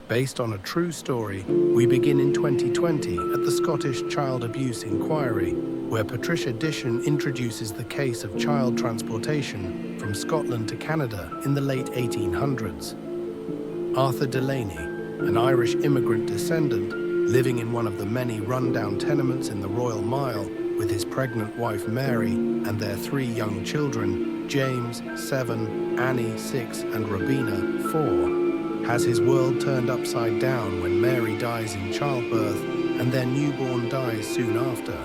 Based on a true story, we begin in 2020 at the Scottish Child Abuse Inquiry, where Patricia Dishon introduces the case of child transportation from Scotland to Canada in the late 1800s. Arthur Delaney, an Irish immigrant descendant, living in one of the many run-down tenements in the Royal Mile with his pregnant wife Mary and their 3 young children, James, 7, Annie, 6, and Robina, 4, has his world turned upside down when Mary dies in childbirth and their newborn dies soon after,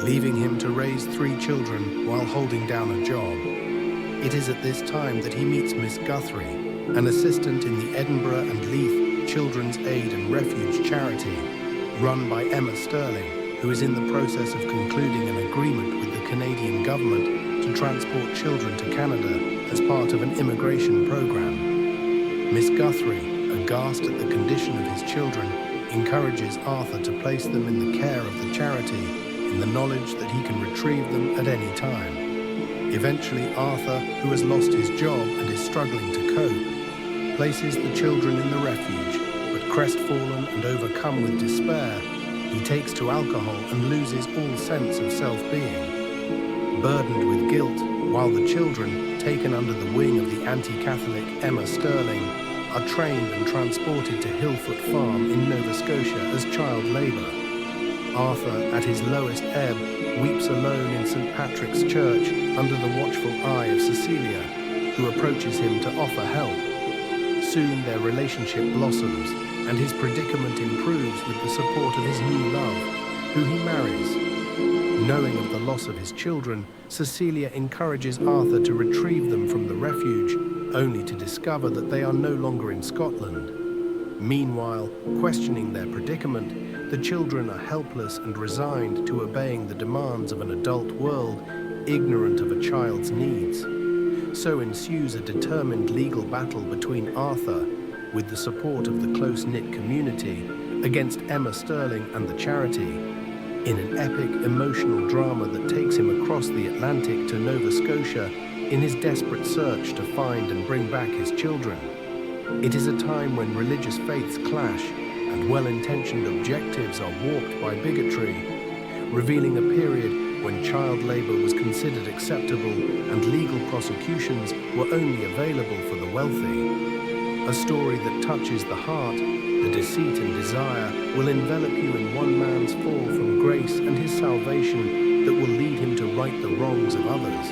leaving him to raise 3 children while holding down a job. It is at this time that he meets Miss Guthrie, an assistant in the Edinburgh and Leith Children's Aid and Refuge charity, run by Emma Sterling, who is in the process of concluding an agreement with the Canadian government to transport children to Canada as part of an immigration program. Miss Guthrie, aghast at the condition of his children, encourages Arthur to place them in the care of the charity in the knowledge that he can retrieve them at any time. Eventually, Arthur, who has lost his job and is struggling to cope, places the children in the refuge, but crestfallen and overcome with despair, he takes to alcohol and loses all sense of self-being. Burdened with guilt, while the children, taken under the wing of the anti-Catholic Emma Sterling, are trained and transported to Hillfoot Farm in Nova Scotia as child labour. Arthur, at his lowest ebb, weeps alone in St. Patrick's Church under the watchful eye of Cecilia, who approaches him to offer help. Soon their relationship blossoms, and his predicament improves with the support of his new love, who he marries. Knowing of the loss of his children, Cecilia encourages Arthur to retrieve them from the refuge, only to discover that they are no longer in Scotland. Meanwhile, questioning their predicament, the children are helpless and resigned to obeying the demands of an adult world, ignorant of a child's needs. So ensues a determined legal battle between Arthur, with the support of the close-knit community, against Emma Sterling and the charity, in an epic emotional drama that takes him across the Atlantic to Nova Scotia in his desperate search to find and bring back his children. It is a time when religious faiths clash and well-intentioned objectives are warped by bigotry, revealing a period when child labor was considered acceptable and legal prosecutions were only available for the wealthy. A story that touches the heart, the deceit and desire will envelop you in one man's fall from grace and his salvation that will lead him to right the wrongs of others.